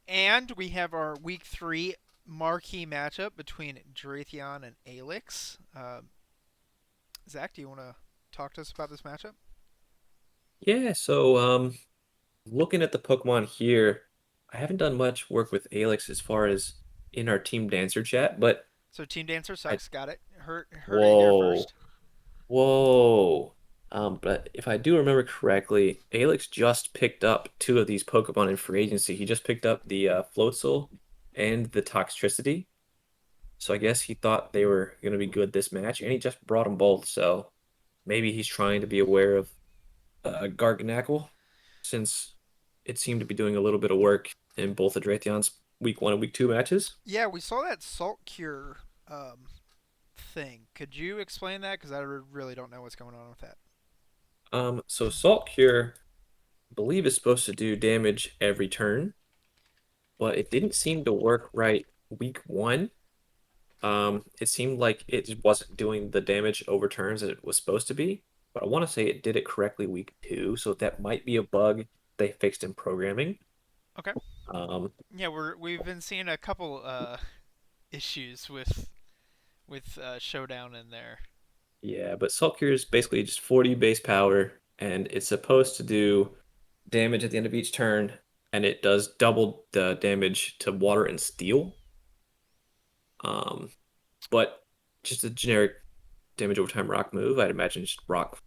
And we have our week 3 marquee matchup between Drathion and Aelix. Zach, do you want to talk to us about this matchup? Yeah, so looking at the Pokemon here, I haven't done much work with Aelix as far as in our Team Dancer chat, but So Team Dancer I sucks. Got it. Heard it here whoa, first. whoa. But if I do remember correctly, Aelix just picked up two of these Pokemon in free agency. He just picked up the Floatzel and the Toxtricity. So I guess he thought they were going to be good this match, and he just brought them both. So maybe he's trying to be aware of Garganacl, since it seemed to be doing a little bit of work in both of Drathion's week 1 and week 2 matches. Yeah, we saw that Salt Cure thing. Could you explain that? Because I really don't know what's going on with that. So Salt Cure, I believe, is supposed to do damage every turn, but it didn't seem to work right week 1. It seemed like it just wasn't doing the damage over turns that it was supposed to be, but I want to say it did it correctly week 2, so that might be a bug they fixed in programming. Okay. Um, Yeah, we've been seeing a couple issues with Showdown in there. Yeah, but Sulkir is basically just 40 base power, and it's supposed to do damage at the end of each turn, and it does double the damage to water and steel. Um, but just a generic damage over time rock move. I'd imagine just rock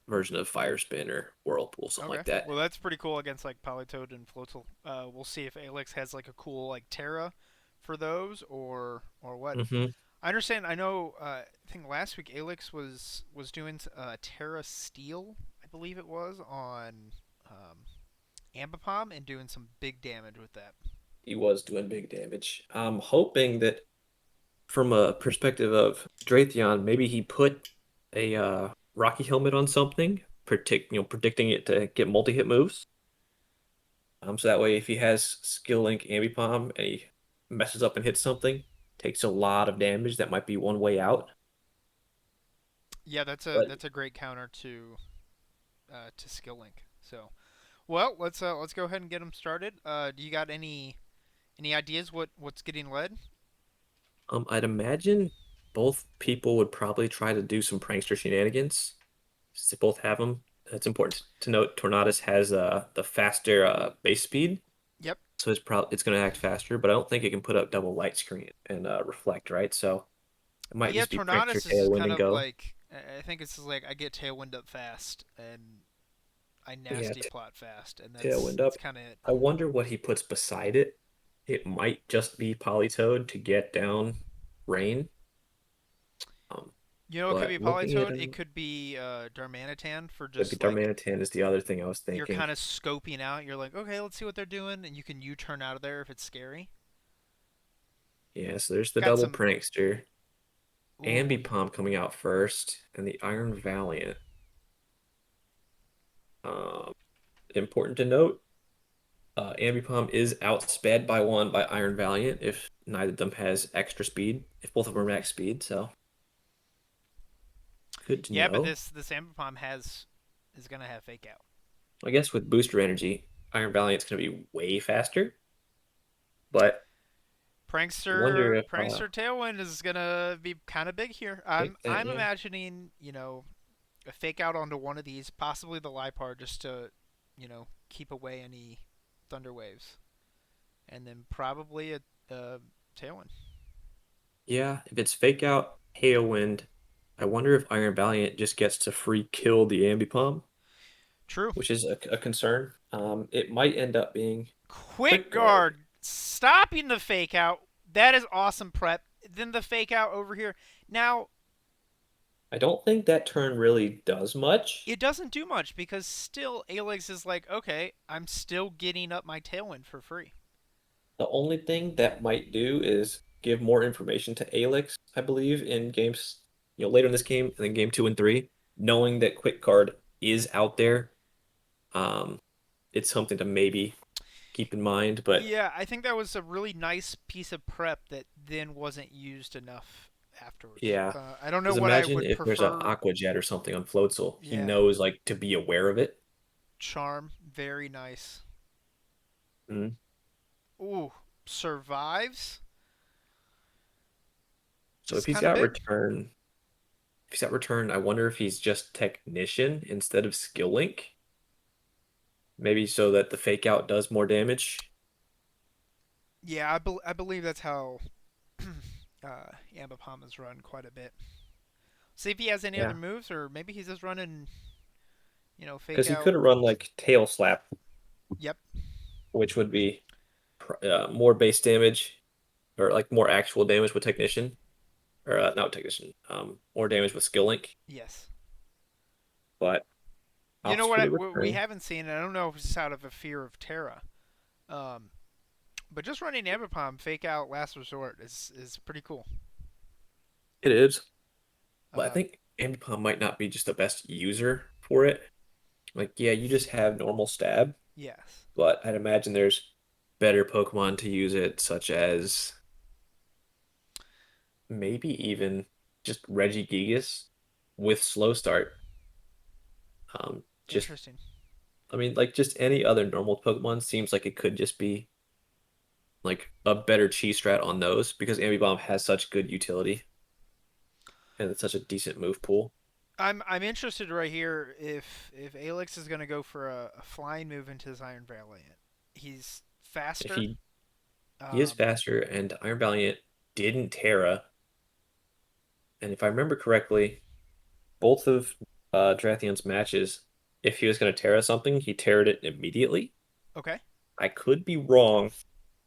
version of Fire Spin or Whirlpool, something Okay. like that. Well, that's pretty cool against like Politoed and Floatzel. We'll see if Aelix has like a cool like Terra for those or what. Hmm. I understand. I know. I think last week Aelix was doing Terra Steel, I believe it was on Ambipom and doing some big damage with that. He was doing big damage. I'm hoping that from a perspective of Dratheon, maybe he put a Rocky helmet on something, predicting it to get multi-hit moves. So that way, if he has Skill Link Ambipom and he messes up and hits something, takes a lot of damage. That might be one way out. Yeah, But that's a great counter to Skill Link. So, well, let's go ahead and get him started. Do you got any ideas what's getting led? I'd imagine both people would probably try to do some prankster shenanigans, since they both have them. It's important to note Tornadus has the faster base speed, Yep. so it's going to act faster. But I don't think it can put up double light screen and reflect, right? So it might Yeah, just be prankster Tornadus is just tailwind kind and of go. like I think it's just like I get Tailwind up fast and I Yeah, nasty plot fast, and tailwind that's up. kind of it. I wonder what he puts beside it. It might just be Polytoad to get down rain. Um, You know, it could be but looking at Politoed. him, It could be Darmanitan for could be just like Darmanitan is the other thing I was you're thinking. kind of scoping out. You're like, okay, let's see what they're doing, and you can U-turn out of there if it's scary. Yeah, so there's the Got double some. prankster. Ooh, Ambipom coming out first, and the Iron Valiant. Um, Important to note, Ambipom is outsped by one by Iron Valiant if neither of them has extra speed, if both of them are max speed, so good to yeah, but know. this Ambipom has is gonna have fake out. I guess with booster energy, Iron Valiant's going to be way faster, but I wonder if Prankster Tailwind is gonna be kind of big here. take that, I'm yeah. imagining a fake out onto one of these, possibly the Lipar, just to keep away any Thunder Waves, and then probably a Tailwind. Yeah, if it's fake out Hailwind, I wonder if Iron Valiant just gets to free kill the Ambipom, True. which is a concern. It might end up being Quick Quick Guard. Guard stopping the fake out. That is awesome prep. Then the fake out over here. Now, I don't think that turn really does much. it doesn't do much because still Alex is like, okay, I'm still getting up my Tailwind for free. The only thing that might do is give more information to Aelix, I believe, in games, later in this game, and then game 2 and 3, knowing that Quick Guard is out there. Um, it's something to maybe keep in mind, but Yeah, I think that was a really nice piece of prep that then wasn't used enough afterwards. yeah. I don't know Because what I imagine would if there's a prefer. Aqua Jet or something on Floatzel, he Yeah, knows like to be aware of it. Charm, very nice. Mhm. Ooh, survives. So It's kind of big. if he's got return, I wonder if he's just technician instead of skill link. Maybe so that the fake out does more damage. Yeah, I believe that's how Ambipom is run quite a bit. See if he has any other Yeah, moves, or maybe he's just running, fake because he out. could have run like tail slap, Yep. which would be more base damage or like more actual damage with technician or not technician, more damage with skill link, Yes. but You know opts what? for the We return. haven't seen. And I don't know if it's out of a fear of Terra. Um, but just running Ambipom fake out last resort is pretty cool. It is, but I Um, think Ambipom might not be just the best user for it. Like, yeah, you just have normal stab, yes. but I'd imagine there's better Pokemon to use it, such as maybe even just Regigigas with slow start. Just Interesting. I mean, like just any other normal Pokemon seems like it could just be like a better cheese strat on those because Ambibomb has such good utility and it's such a decent move pool. I'm interested right here if Aelix is going to go for a flying move into his Iron Valiant. He's If faster. he is Um, faster and Iron Valiant didn't Terra, and if I remember correctly, both of Drathion's matches, if he was going to Terra something, he Terra'd it immediately. okay. I could be wrong,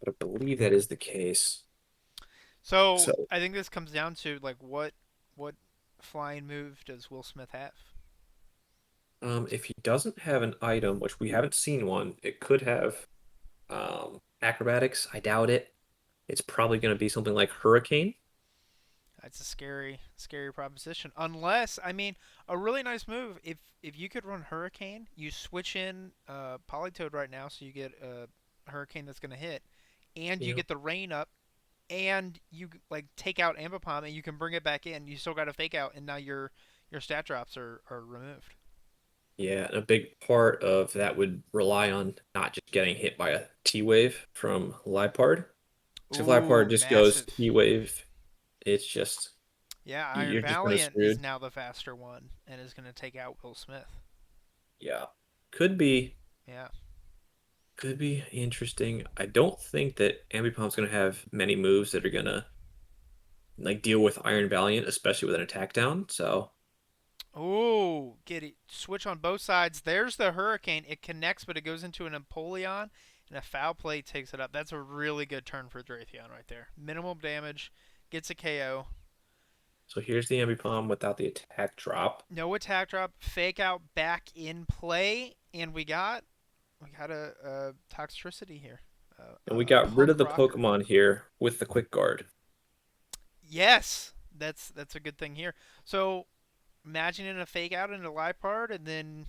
but I believe that is the case. So So, I think this comes down to like what flying move does Will Smith have? if he doesn't have an item, which we haven't seen one, it could have acrobatics. I doubt it. It's probably going to be something like Hurricane. That's a scary proposition. Unless, I mean, a really nice move. If you could run Hurricane, you switch in Politoed right now, so you get a Hurricane that's gonna hit, and you Yeah. get the rain up, and you like take out Ambipom, and you can bring it back in. You still got a fake out, and now your stat drops are removed. Yeah, and a big part of that would rely on not just getting hit by a T wave from Lipard. So if Lipard Ooh, just goes massive. T wave, it's just Yeah, Iron you're just kind of Valiant is screwed. now the faster one and is gonna take out Will Smith. Yeah, could be Yeah. could be interesting. I don't think that Ambipomp's gonna have many moves that are gonna like deal with Iron Valiant, especially with an attack down. So Oh, get it. Switch on both sides. There's the Hurricane. It connects, but it goes into an Empoleon, and a foul play takes it up. That's a really good turn for Drathion right there. Minimal damage, gets a KO. so here's the Ambipom without the attack drop. No attack drop. Fake out back in play, and we got a Toxtricity here. And we A got rid of Punk the Rocker. Pokemon here with the Quick Guard. Yes, that's a good thing here. So imagining a fake out into Lipard, and then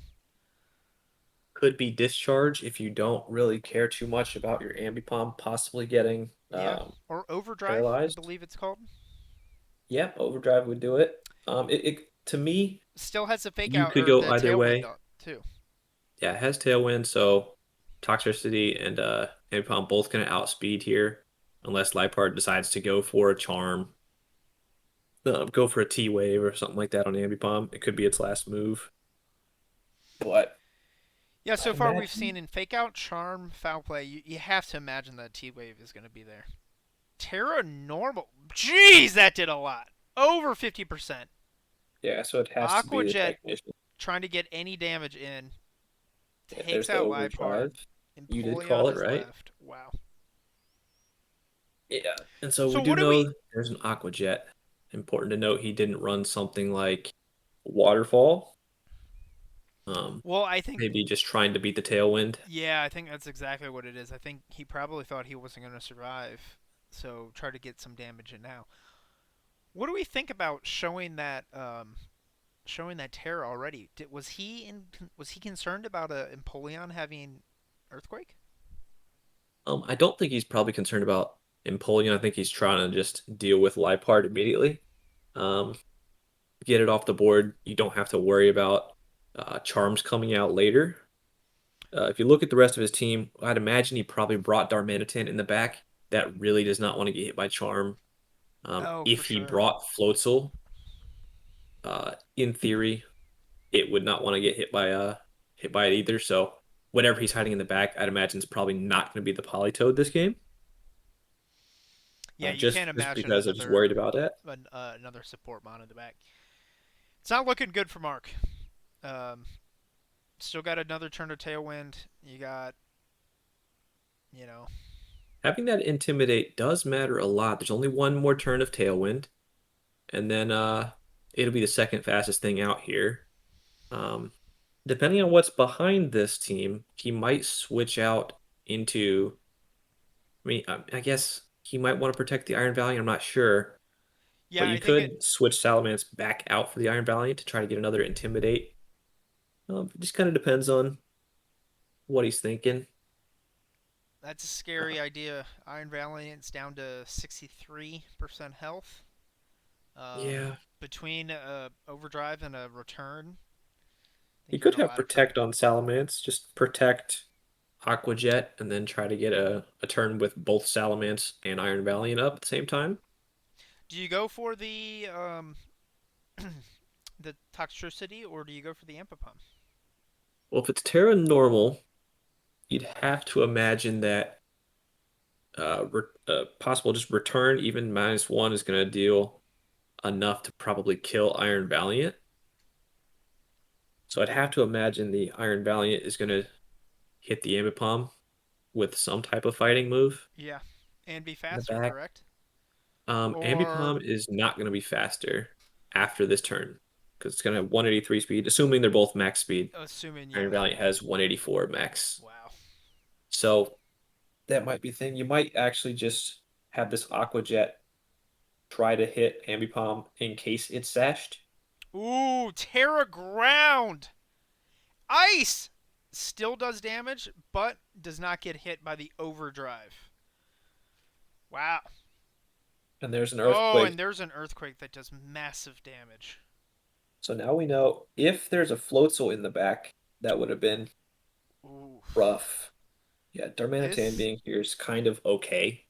Could be Discharge if you don't really care too much about your Ambipom possibly getting yeah, or Overdrive, I paralyzed. believe it's called. Yeah, Overdrive would do it. To me, Still has the fake you out could or go the either tailwind way. on too. Yeah, it has Tailwind, so Toxicity and Ambipom both gonna outspeed here, unless Liepard decides to go for a Charm, go for a T Wave or something like that on Ambipom. It could be its last move, but Yeah, so I'd far we've imagine. seen in fake out, charm, foul play. You have to imagine that T wave is going to be there. Terra normal. Jeez, that did a lot. Over 50%. Yeah, so it has to be Aqua the Jet Technician. trying to get any damage in. Yeah, Takes there's the out Lipard. Overdrive. You did Empoleon call it is right. left. Wow. Yeah, and so we So do what do know we? there's an Aqua Jet. Important to note he didn't run something like Waterfall. Um, Well, I think. maybe just trying to beat the Tailwind. Yeah, I think that's exactly what it is. I think he probably thought he wasn't going to survive, so try to get some damage in now. What do we think about showing that terror already? Was he concerned about Empoleon having Earthquake? I don't think he's probably concerned about Empoleon. I think he's trying to just deal with Liepard immediately. Um, get it off the board. You don't have to worry about charms coming out later. If you look at the rest of his team, I'd imagine he probably brought Darmanitan in the back. That really does not want to get hit by Charm. Oh, for If he sure. brought Floatzel, in theory, it would not want to get hit by it either. So whatever he's hiding in the back, I'd imagine is probably not going to be the Politoed this game. Yeah, you can't Just imagine because I'm just worried about that. another support mon in the back. It's not looking good for Mark. Um, Still got another turn to Tailwind. You got, you know, Having that intimidate does matter a lot. There's only one more turn of Tailwind, and then it'll be the second fastest thing out here. Um, Depending on what's behind this team, he might switch out into. I guess he might want to protect the Iron Valley. I'm not sure, but yeah, you I think it could switch Salamence back out for the Iron Valley to try to get another Intimidate. It just kind of depends on what he's thinking. that's a Uh, scary idea. Iron Valiant's down to 63% health. yeah, Between overdrive and a return, I he think you're could at a have lot of trouble. Protect on Salamence. Just protect Aqua Jet and then try to get a turn with both Salamence and Iron Valiant up at the same time. Do you go for the toxicity or do you go for the ampipom? Well, if it's Terra Normal, you'd have to imagine that possible just return even -1 is going to deal enough to probably kill Iron Valiant. So I'd have to imagine the Iron Valiant is going to hit the Ambipom with some type of fighting move Yeah, and be in the faster, back. correct? Or Ambipom is not going to be faster after this turn because it's going to have 183 speed, assuming they're both max speed. assuming, Iron yeah. Valiant has 184 max. Wow. So that might be a thing. You might actually just have this Aqua Jet try to hit Ambipom in case it's sashed. Ooh, Terra Ground! Ice! Still does damage, but does not get hit by the overdrive. Wow. And there's an Oh, Earthquake. and there's an earthquake that does massive damage. So now we know if there's a Floatzel in the back, that would have been Ooh. rough. Yeah, Darmanitan This, being here is kind of okay.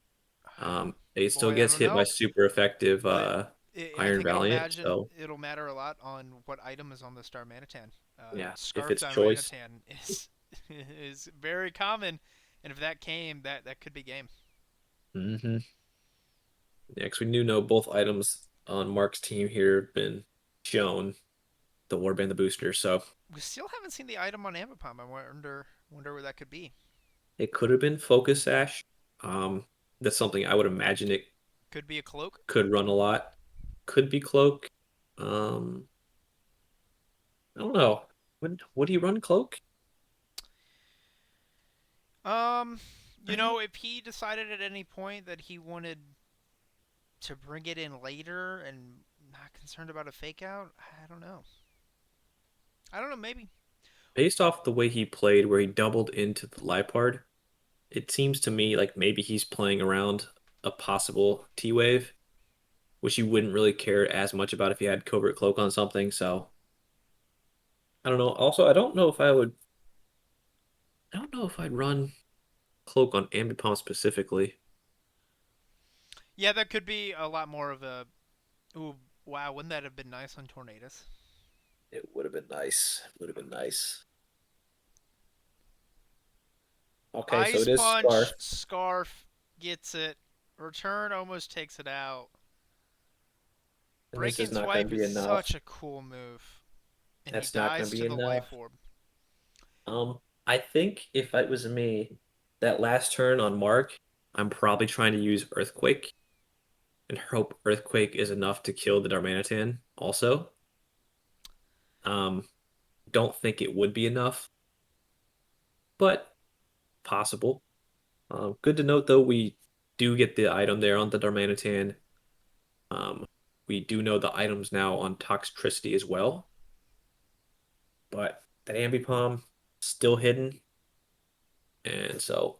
It still boy, I gets don't hit by know, super effective but I Iron think Valiant. So it'll matter a lot on what item is on the Star Manitan. yeah, if Scarf it's choice. Manitan is is very common, and if that came, that could be game. Hmm. Yeah, because we do know both items on Mark's team here have been shown, the Warband, the booster. So We still haven't seen the item on Ambipom. I wonder where that could be. it could have been Focus Sash. Um, that's something I would imagine it Could be a cloak. could run a lot. Could be Cloak. Um, I don't know. Would he run Cloak? Um, I don't. if he decided at any point that he wanted to bring it in later and not concerned about a fake out, I don't know. I don't know. Maybe. Based off the way he played, where he doubled into the Lipard, it seems to me like maybe he's playing around a possible T wave, which he wouldn't really care as much about if he had Covert Cloak on something. So I don't know. Also, I don't know if I'd run Cloak on Ambipom specifically. Yeah, that could be a lot more of a. Ooh, wow! Wouldn't that have been nice on Tornadoes? It would have been nice. Would have been nice. Okay, so Ice it is Scarf, Punch, Scarf gets it. Return almost takes it out. and this is Breaking not going Swipe to is be enough. such a cool move. And he That's not going dies to be to the enough. Life Orb. I think if it was me, that last turn on Mark, I'm probably trying to use Earthquake and hope Earthquake is enough to kill the Darmanitan also. Um, don't think it would be enough, but possible. Good to note though, we do get the item there on the Darmanitan. Um, we do know the items now on Toxtricity as well, but that Ambipom still hidden, and so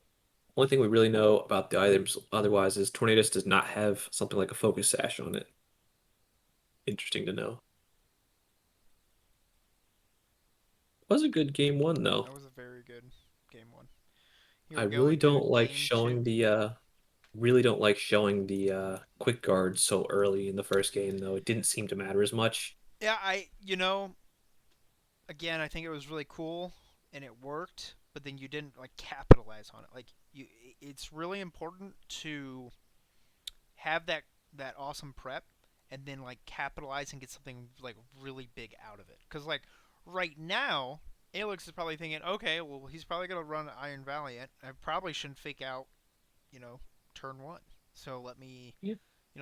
only thing we really know about the items otherwise is Tornadus does not have something like a Focus Sash on it. Interesting to know. Was a good game one though. That was a very good. You I were really going to don't like game showing two. the quick guard so early in the first game though. It didn't seem to matter as much. Yeah, again, I think it was really cool and it worked, but then you didn't like capitalize on it. Like it's really important to have that awesome prep and then like capitalize and get something like really big out of it. Because like right now, Aelix is probably thinking, okay, well he's probably gonna run Iron Valiant. I probably shouldn't fake out, you know, turn one. So Yeah.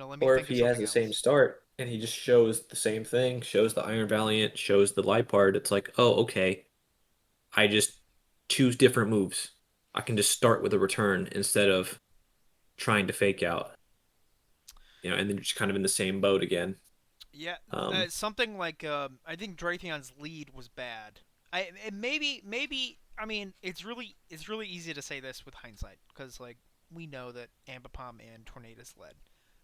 let me Or if think of he has something the same else. start and he just shows the same thing, shows the Iron Valiant, shows the Lipard, it's like, oh, okay. I just choose different moves. I can just start with a return instead of trying to fake out, and then just kind of in the same boat again. Yeah, Um, something like I think Drathion's lead was bad. Maybe I mean it's really easy to say this with hindsight because like we know that Ambipom and Tornadus led,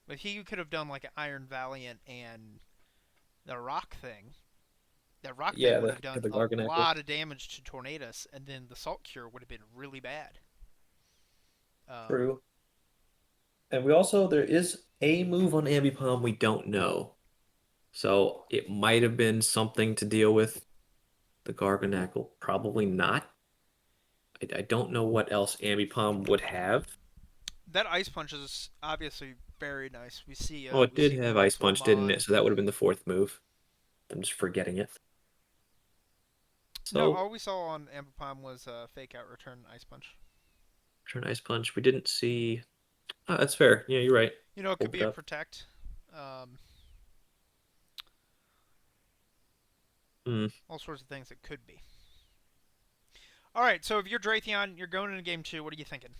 but he could have done like an Iron Valiant and the Rock thing. That Rock thing yeah, would have the done a Garganackle. lot of damage to Tornadus, and then the Salt Cure would have been really bad. Um, True. And we also there is a move on Ambipom we don't know. So it might have been something to deal with the Garganackle. Probably not. I don't know what else Ambipom would have. that Ice Punch is obviously very nice. We see Oh, it we did see have Ice multiple Punch, didn't it? mon. So that would have been the fourth move. I'm just forgetting it. No, So all we saw on Ambipom was fake out return Ice Punch. return Ice Punch. We didn't see. Oh, that's fair. Yeah, you're right. It could Pulled be it a up. protect. Um, Hmm. all sorts of things it could be. All right, so if you're Drathion, you're going into game two. What are you thinking?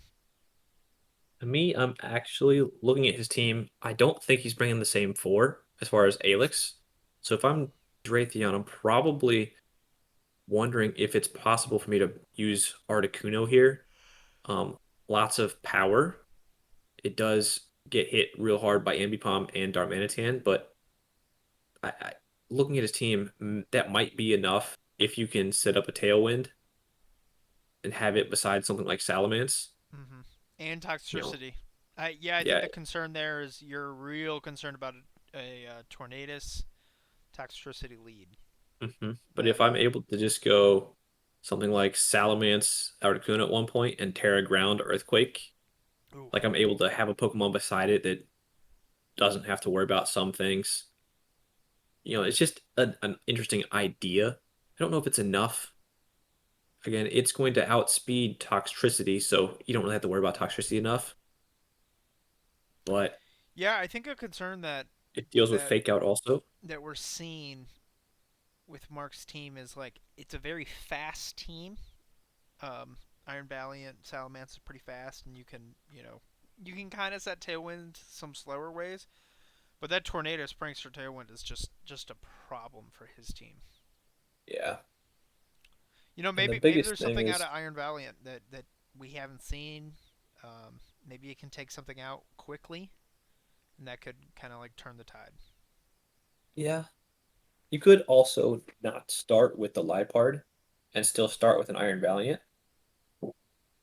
To me, I'm actually looking at his team. I don't think he's bringing the same four as far as Aelix. So if I'm Drathion, I'm probably wondering if it's possible for me to use Articuno here. Um, Lots of power. It does get hit real hard by Ambipom and Darmanitan, but looking at his team, that might be enough if you can set up a Tailwind and have it beside something like Salamence. Mm-hmm. And You know, toxicity. Yeah, I think yeah. the concern there is you're real concerned about a Tornadus toxicity lead. But if That I'm able to just go something like Salamence Articuno at one point and Terra Ground Earthquake, ooh, like I'm able to have a Pokemon beside it that doesn't have to worry about some things. It's just an interesting idea. I don't know if it's enough. Again, it's going to outspeed Toxtricity, so you don't really have to worry about Toxtricity enough, but yeah, I think a concern it deals with that Fake Out also. that we're seeing with Mark's team is like it's a very fast team. Um, Iron Valiant, Salamence is pretty fast, and you can kind of set Tailwind some slower ways. But that Tornado Prankster Tailwind is just a problem for his team. Yeah. And the Maybe biggest there's thing something out is, of Iron Valiant that we haven't seen. Maybe it can take something out quickly, and that could kind of like turn the tide. yeah, you could also not start with the Lipard and still start with an Iron Valiant.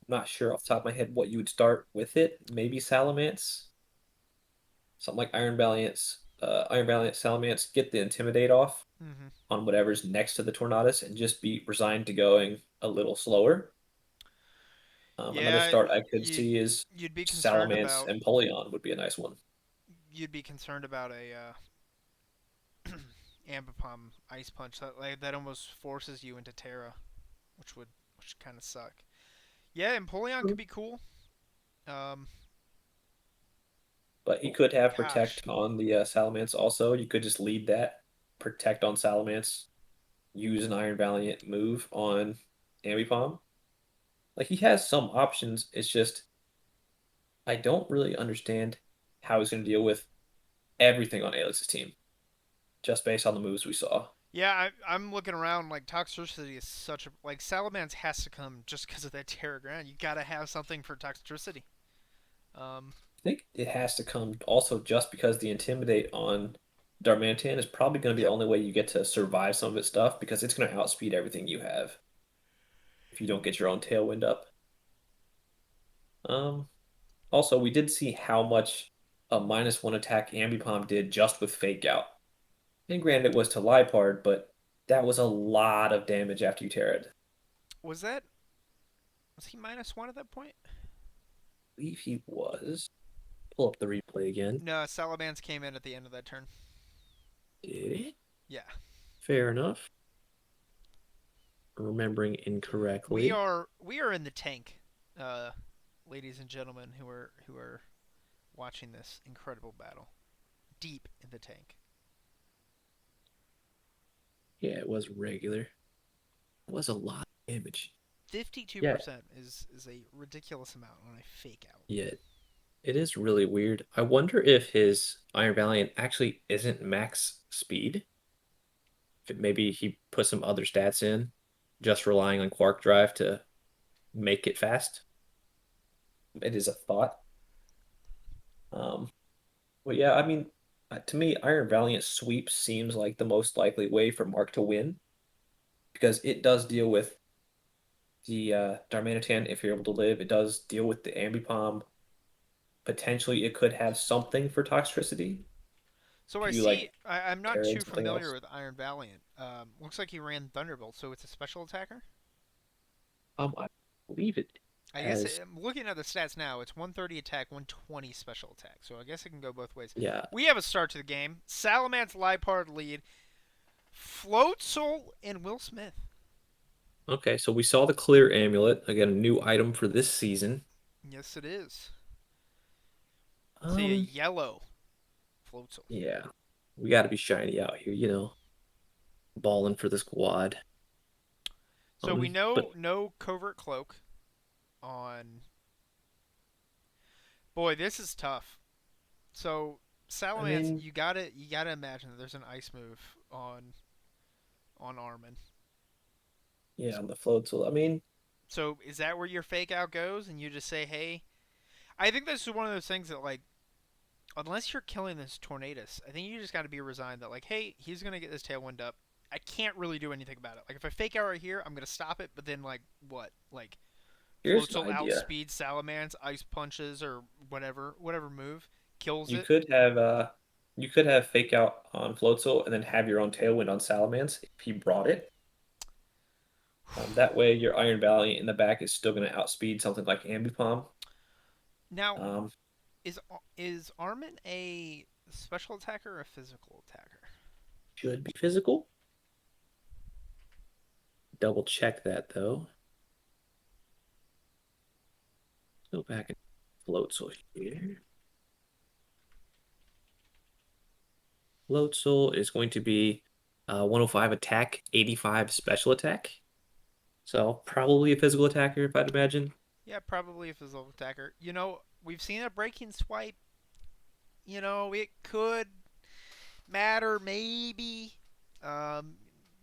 Not sure off the top of my head what you would start with it. Maybe Salamence, something like Iron Valiant, Salamence. Get the Intimidate off Hmm. on whatever's next to the Tornadus, and just be resigned to going a little slower. Another Yeah, start I could you see is you'd be concerned Salamence about and Polion would be a nice one. a Ambipom Ice Punch that almost forces you into Terra, which kind of suck. Yeah, Empoleon could True. be cool. Um, But he could have Gosh, Protect on the Salamence also. You could just lead that Protect on Salamence, use an Iron Valiant move on Ambipom. Like he has some options. It's just I don't really understand how he's going to deal with everything on Alex's team just based on the moves we saw. yeah, I'm looking around like Toxicity is such a like Salamence has to come just because of that Terra Ground. You gotta have something for Toxicity. Um, I think it has to come also just because the Intimidate on Darmanitan is probably going to be the yep. only way you get to survive some of its stuff because it's going to outspeed everything you have if you don't get your own Tailwind up. Um, Also, we did see how much a -1 attack Ambipom did just with Fake Out. And granted, it was to Liepard, but that was a lot of damage after you tear it. Was that was he -1 at that point? I believe he was. Pull up the replay again. No, Salamans came in at the end of that turn. Did it? Yeah. Fair enough. Remembering We incorrectly. are we are in the tank, uh, ladies and gentlemen who are watching this incredible battle. Deep in the tank. Yeah, it was regular. It was a lot of damage. Fifty-two Yeah, percent is a ridiculous amount on a fake out. yeah, it is really weird. I wonder if his Iron Valiant actually isn't max speed. If maybe he put some other stats in, just relying on Quark Drive to make it fast. It is a thought. Um, but yeah, I mean, to me, Iron Valiant sweep seems like the most likely way for Mark to win because it does deal with the Darmanitan if you're able to live. It does deal with the Ambipom. Potentially, it could have something for Toxtricity So if I you see. like I'm not tear in too something familiar else. with Iron Valiant. Looks like he ran Thunderbolt, so it's a special attacker. I believe it I guess has, I'm looking at the stats now. It's 130 attack, 120 special attack. So I guess it can go both ways. yeah. We have a start to the game. Salamance Lipard lead. Float Soul and Will Smith. Okay, so we saw the clear amulet, again, a new item for this season. Yes, it is. See a Um, yellow Float Soul. yeah, we got to be shiny out here, balling for the squad. So we know But no covert cloak on. Boy, this is tough. So I Salamence, mean, you gotta imagine that there's an ice move on Armin. yeah, So, on the float tool. I mean, so is that where your fake out goes, and you just say, "Hey"? I think this is one of those things that like, unless you're killing this Tornadus, I think you just got to be resigned that like, hey, he's gonna get this tailwind up. I can't really do anything about it. Like if I fake out right here, I'm gonna stop it. But then like what? Like here's an Floatzel idea. outspeeds Salamence, ice punches or whatever move kills You it. could have you could have fake out on Floatzel and then have your own tailwind on Salamence if he brought it. That way your Iron Valiant in the back is still going to outspeed something like Ambipom. Now Um, is Armin a special attacker or a physical attacker? should be physical. Double check that though. Go back and Floatzel here. Floatzel is going to be 105 attack, 85 special attack. So probably a physical attacker, if I'd imagine. Yeah, probably a physical attacker. We've seen a breaking swipe. It could matter maybe. Um,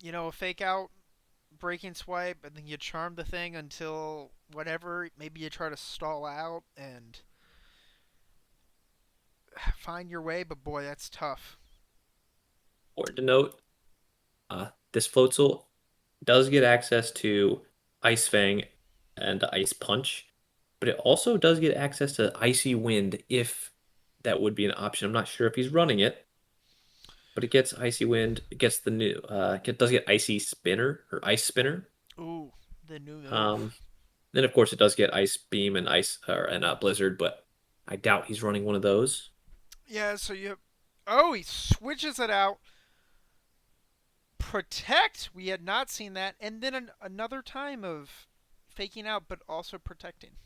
a fake out breaking swipe, and then you charm the thing until whatever. Maybe you try to stall out and find your way, but boy, that's tough. Important to note, this Floatzel does get access to Ice Fang and Ice Punch, but it also does get access to Icy Wind if that would be an option. I'm not sure if he's running it, but it gets Icy Wind. It gets the new, it does get Icy Spinner or Ice Spinner. Ooh, the new Um, move. then of course it does get Ice Beam and Ice or and Blizzard, but I doubt he's running one of those. Yeah, so you. Oh, he switches it out. Protect. We had not seen that, and then another time of faking out, but also protecting.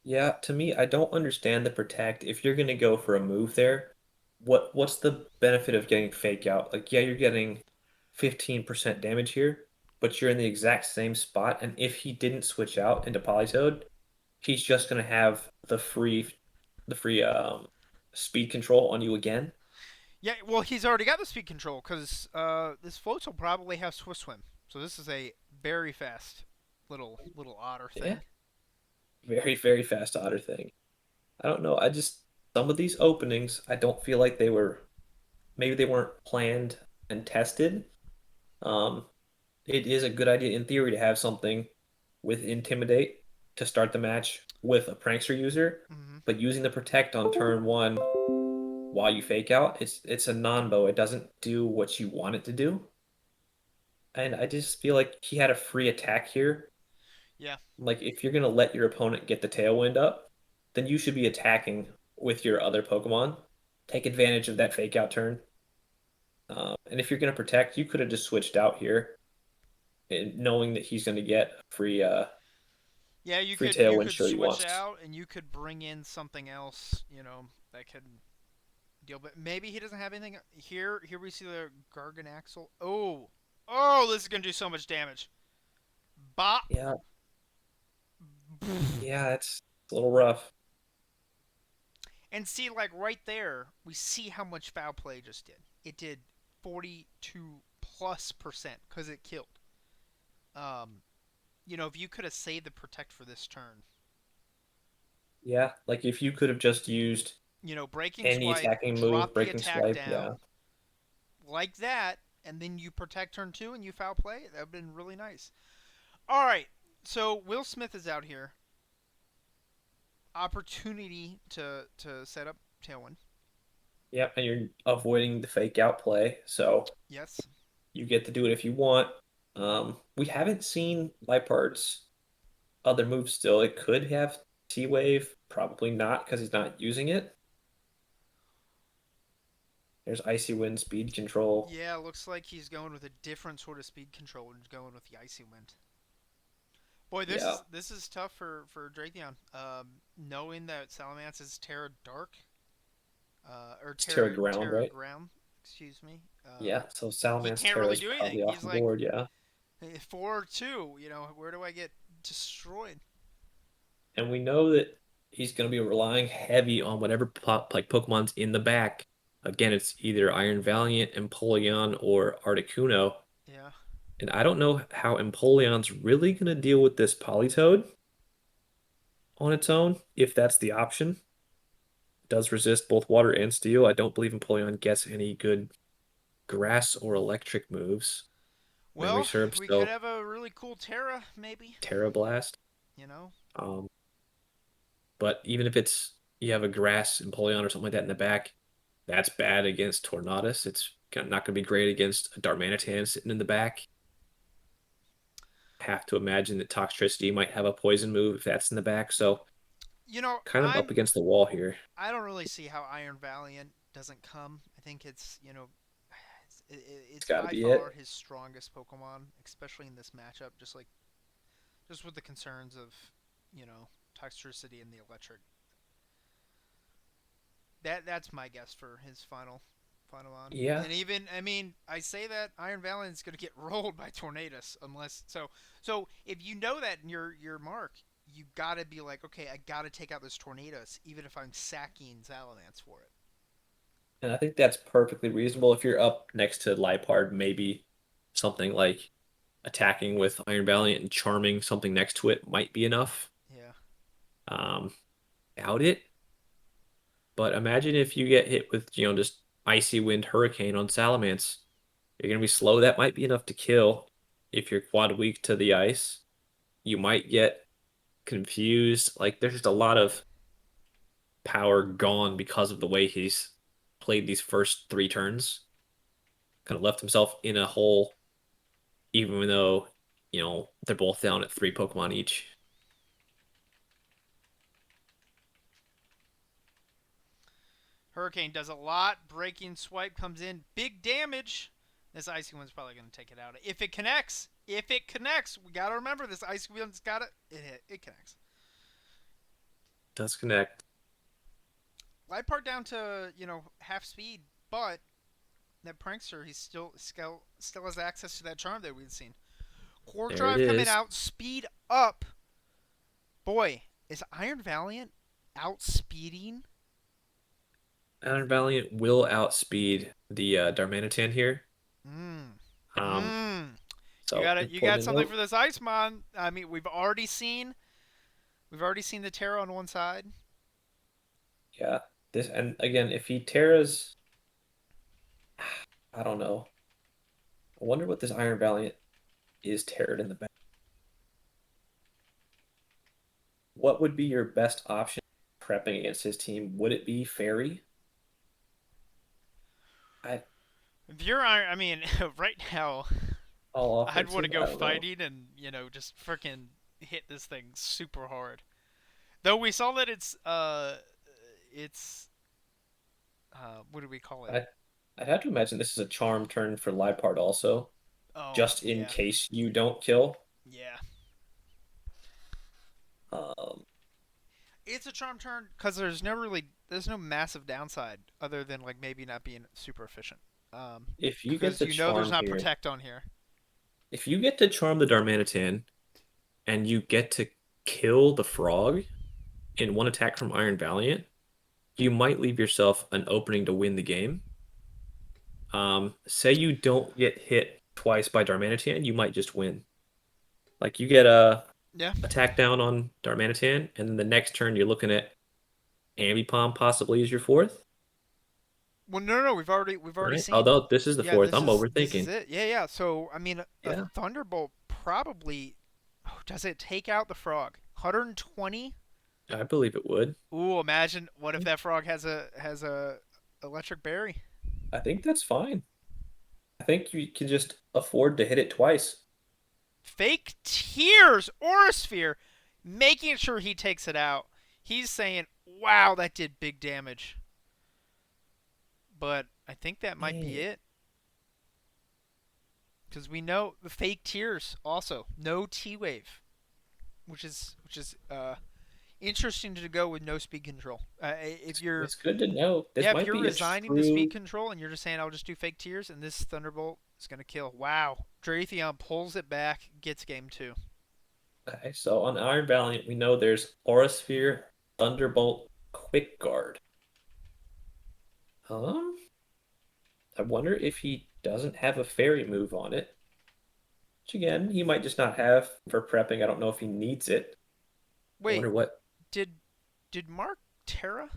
Yeah, to me, I don't understand the protect. If you're gonna go for a move there, what's the benefit of getting fake out? Like, yeah, you're getting 15% damage here, but you're in the exact same spot, and if he didn't switch out into Politoed, he's just gonna have the free speed control on you again. Yeah, well, he's already got the speed control because this floats will probably have Swift Swim. So this is a very fast little otter Yeah, thing. very, very fast otter thing. I don't know. I just some of these openings, I don't feel like maybe they weren't planned and tested. Um, it is a good idea in theory to have something with Intimidate to start the match. with a prankster user, Hmm. but using the protect on turn one while you fake out, it's a non-bow. It doesn't do what you want it to do. And I just feel like he had a free attack here. Yeah. Like if you're gonna let your opponent get the tailwind up, then you should be attacking with your other Pokemon. Take advantage of that fake out turn. And if you're gonna protect, you could have just switched out here, and knowing that he's gonna get a Yeah, you free could tailwind. Sure, he switch wants. out and you could bring in something else, that could deal. But maybe he doesn't have anything here. Here we see the Garganaxle. Oh, oh, this is gonna do so much damage. Bop. Yeah, yeah, it's a little rough. And see, like right there, we see how much foul play just did. It did 42+% because it killed. Um, if you could have saved the protect for this turn, Yeah, like if you could have just used breaking any swipe, attacking move, drop the breaking attack swipe, yeah. down like that, and then you protect turn two and you foul play. That would have been really nice. All right, so Will Smith is out here. Opportunity to set up Tailwind. Yep, and you're avoiding the fake out play, so Yes. you get to do it if you want. We haven't seen Lipard's other moves still. It could have T-Wave, probably not because he's not using it. There's Icy Wind, Speed Control. Yeah, looks like he's going with a different sort of speed control and going with the Icy Wind. Boy, this Yeah, is this is tough for Dratheon. Knowing that Salamence is Terra Dark, or it's Terra Terra Ground, Terra right? Ground, excuse me. Yeah, so He Salamence can't Terra really is do anything. probably off He's the like board, yeah. 4-2. Where do I get destroyed? And we know that he's going to be relying heavy on whatever like Pokemon's in the back. Again, it's either Iron Valiant, Empoleon, or Articuno. Yeah. And I don't know how Empoleon's really going to deal with this Politoed on its own, if that's the option. It does resist both water and steel. I don't believe Empoleon gets any good grass or electric moves. Memory Well, serves we could still have a really cool Terra, maybe. Terra Blast. You know. Um, but even if it's you have a grass Empoleon or something like that in the back, that's bad against Tornadus. It's not going to be great against a Darmanitan sitting in the back. Have to imagine that Toxtricity might have a poison move if that's in the back. So You know, kind of up I'm against the wall here. I don't really see how Iron Valiant doesn't come. I think it's It's it's got to by be far it. his strongest Pokemon, especially in this matchup. Just with the concerns of toxicity and the electric. That's my guess for his final on. Yeah, And even I mean I say that Iron Valiant's gonna get rolled by Tornadus unless so if you know that in your mark. You gotta be like, okay, I gotta take out this Tornadus, even if I'm sacking Salamence for it. and I think that's perfectly reasonable. If you're up next to Lipard, maybe something like attacking with Iron Valiant and charming something next to it might be enough. Yeah. Um, Doubt it. But imagine if you get hit with, just Icy Wind Hurricane on Salamence. You're going to be slow. That might be enough to kill if you're quad weak to the ice. You might get confused. Like, there's just a lot of power gone because of the way he's played these first three turns. Kind of left himself in a hole, even though, they're both down at three Pokemon each. Hurricane does a lot. Breaking swipe comes in. Big damage. This Icy One's probably going to take it out. If it connects. If it connects. We got to remember this Icy One's got it. It connects. Does connect. Light part down to, half speed. But that prankster, he still has access to that charm that we've seen. Core There it drive coming is. out. Speed up. Boy, is Iron Valiant outspeeding? Iron Valiant will outspeed the Darmanitan here. Mmm. Um, Mmm. so You got important to something note. for this Icemon. I mean, we've already seen the Terra on one side. Yeah. This and again, if he tears, I don't know. I wonder what this Iron Valiant is teared in the back. what would be your best option prepping against his team? Would it be Fairy? I If you're, I mean, right now, all I'd want to offensive? go I don't know. fighting and just freaking hit this thing super hard. Though we saw that it's what do we call it? I I'd have to imagine this is a charm turn for Liepard also, Oh just in yeah, case you don't kill. yeah. Um, It's a charm turn because there's no massive downside other than like maybe not being super efficient. if you get Because the there's charm not here, protect on here. if you get to charm the Darmanitan and you get to kill the frog in one attack from Iron Valiant, you might leave yourself an opening to win the game. Say you don't get hit twice by Darmanitan, you might just win. Like you get a Yeah. attack down on Darmanitan, and then the next turn you're looking at Ambipom possibly as your fourth, Well, no, we've already right? seen. Although this is the Yeah, fourth, I'm this is overthinking. it. Yeah, yeah. So I mean, a Yeah, thunderbolt probably does it take out the frog? 120. I believe it would. Ooh, imagine what if that frog has a electric berry? I think that's fine. I think you can just afford to hit it twice. Fake tears, Aurasphere, making sure he takes it out. He's saying, "Wow, that did big damage." But I think that might be Dang. it because we know the fake tears also no T wave, which is interesting to go with no speed control. If you're It's good to know. This Yeah, if might you're be a resigning to speed true. control and you're just saying I'll just do fake tears and this Thunderbolt is gonna kill. Wow, Drathion pulls it back, gets game two. Okay, so on Iron Valiant, we know there's Aura Sphere, Thunderbolt, Quick Guard. Um, I wonder if he doesn't have a fairy move on it. Which again, he might just not have for prepping. I don't know if he needs it. I Wait, wonder what. did did Mark Terra?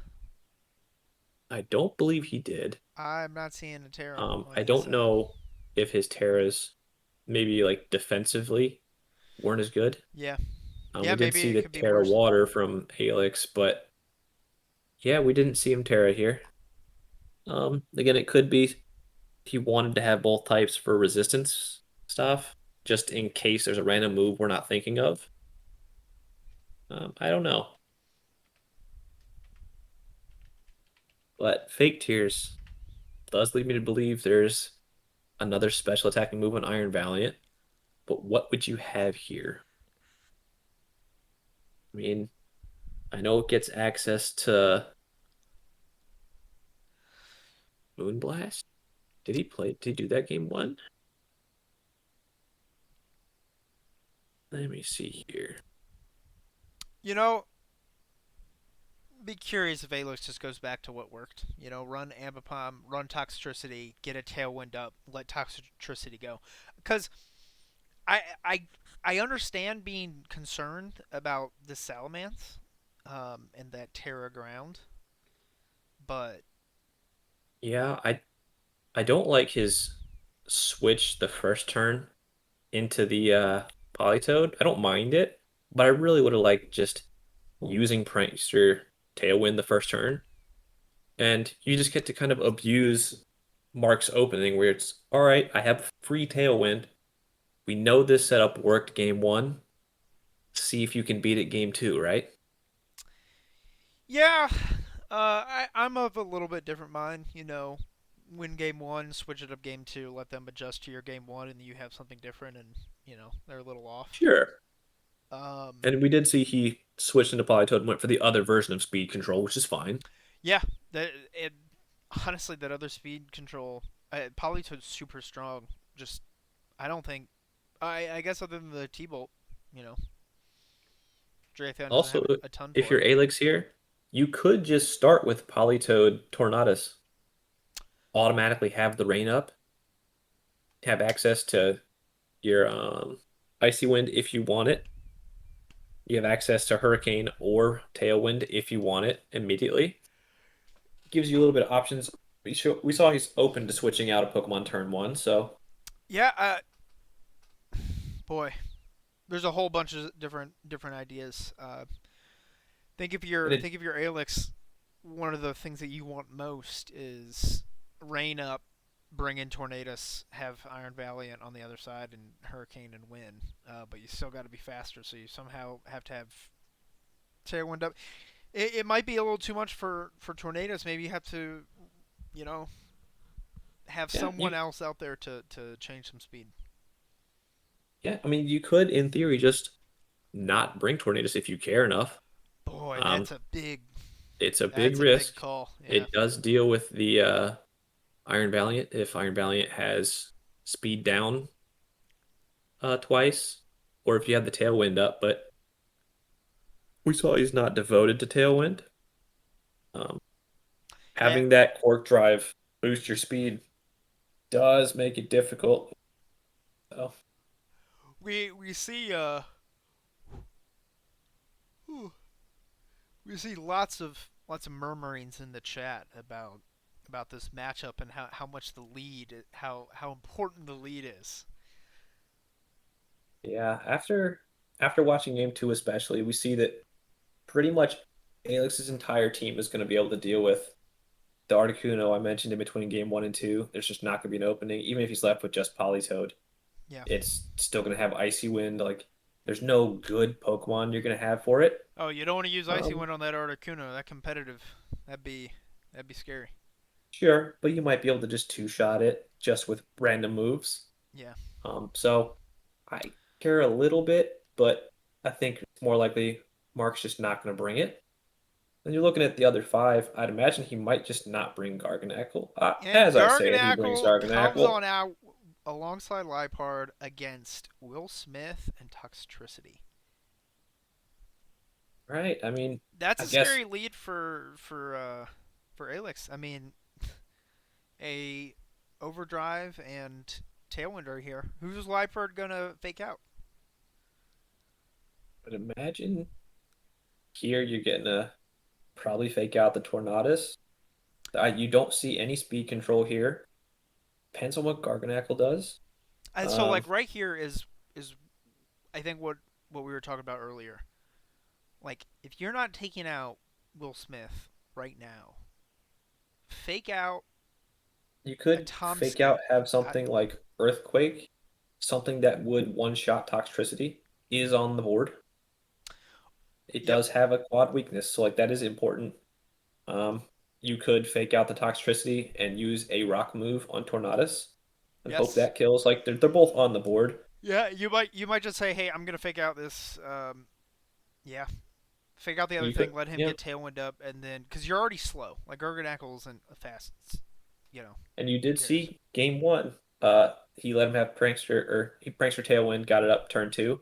I don't believe he did. I'm not seeing a Terra on I his. don't know if his Terras maybe like defensively weren't as good. Yeah, We yeah, did maybe see it the could be Terra worse. Water from Aelix, but yeah, we didn't see him Terra here. Again, it could be he wanted to have both types for resistance stuff, just in case there's a random move we're not thinking of. I don't know, but Fake Tears does lead me to believe there's another special attacking move on Iron Valiant. But what would you have here? I mean, I know it gets access to Moonblast. Did he play? Did he do that game one? Let me see here. You know, be curious if Aelix just goes back to what worked. Run Ambipom, run Toxtricity, get a Tailwind up, let Toxtricity go. Because I I I understand being concerned about the Salamence, and that Terra ground, but Yeah, I don't like his switch the first turn into the Politoed. I don't mind it, but I really would have liked just using Prankster Tailwind the first turn, and you just get to kind of abuse Mark's opening where it's all right, I have free Tailwind. We know this setup worked game one. See if you can beat it game two, right? yeah, I'm of a little bit different mind. Win game one, switch it up game two, let them adjust to your game one, and you have something different, and they're a little off. Sure. Um, And we did see he switched into Politoed and went for the other version of speed control, which is fine. yeah, it honestly that other speed control, Politoed's super strong. Just I don't think I guess other than the T-Bolt, you know, Drathion doesn't Also, have a ton if for you're it. Aelix here, you could just start with Politoed Tornadus, automatically have the rain up, have access to your Icy Wind if you want it. You have access to Hurricane or Tailwind if you want it immediately. Gives you a little bit of options. We saw he's open to switching out a Pokemon turn one, so Yeah, boy, there's a whole bunch of different ideas. And it, think if you're Aelix, one of the things that you want most is rain up, bring in Tornadus, have Iron Valiant on the other side, and Hurricane and win. But you still got to be faster, so you somehow have to have Tailwind up. It might be a little too much for Tornadus. Maybe you have to, you know, have yeah, someone else out there to change some speed. I mean, you could, in theory, just not bring tornadoes if you care enough. Boy, Um, it's a big that's a big risk. call. Yeah. It does deal with the Iron Valiant if Iron Valiant has speed down twice, or if you have the Tailwind up. But we saw he's not devoted to Tailwind. Um, Yeah, Having that Quark Drive boost your speed does make it difficult. So, we see we see lots of murmurings in the chat about this matchup and how much the lead how important the lead is. yeah, after watching game two especially, we see that pretty much Alex's entire team is going to be able to deal with the Articuno I mentioned in between game one and two. There's just not going to be an opening, even if he's left with just Politoed. Yeah. It's still going to have Icy Wind. Like, there's no good Pokemon you're going to have for it. Oh, you don't want to use Icy Um, Wind on that Articuno. That competitive. That'd be that'd be scary. sure, but you might be able to just two shot it just with random moves. Yeah. So I care a little bit, but I think it's more likely Mark's just not going to bring it. Then you're looking at the other five. I'd imagine he might just not bring Garganacl. And As I say it, he brings Garganackle comes Garganacl. on out alongside Lipard against Will Smith and Toxtricity. Right? I mean, That's I a guess scary lead for Aelix. I mean, a overdrive and tailwind are here. Who's Lipard gonna fake out? But imagine here you're getting a probably fake out the Tornadus. You don't see any speed control here. Depends on what Garganacl does. And so Um, like right here is I think what we were talking about earlier. Like if you're not taking out Will Smith right now, fake out you a could fake Tomsky. out, have I, something like Earthquake, something that would one-shot Toxtricity is on the board. It yep. does have a quad weakness, so like that is important. Um, you could fake out the Toxtricity and use a rock move on Tornadus and hope Yes. that kills. Like they're both on the board. Yeah. You might just say, hey, I'm gonna fake out this. Yeah. Fake out the other You thing. could, Let him yeah, get tailwind up, and then because you're already slow. Like Garganackle isn't a fast. You know. and you Who did cares? see game one. He let him have Prankster or he Prankster Tailwind, got it up turn two.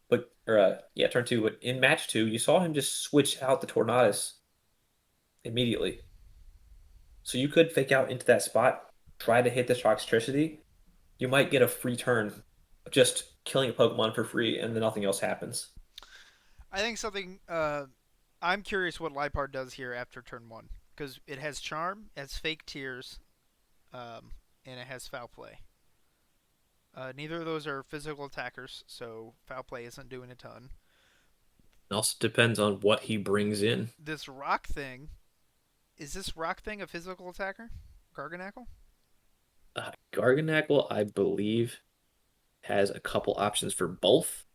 But or yeah, turn two. But in match two, you saw him just switch out the Tornadus immediately. So you could fake out into that spot, try to hit the Toxtricity. You might get a free turn, just killing a Pokemon for free, and then nothing else happens. I think something. I'm curious what Lipard does here after turn one because it has charm, it has fake tears, and it has foul play. Neither of those are physical attackers, so foul play isn't doing a ton. It also depends on what he brings in. This rock thing is this rock thing a physical attacker? Garganackle? Garganacl, I believe, has a couple options for both.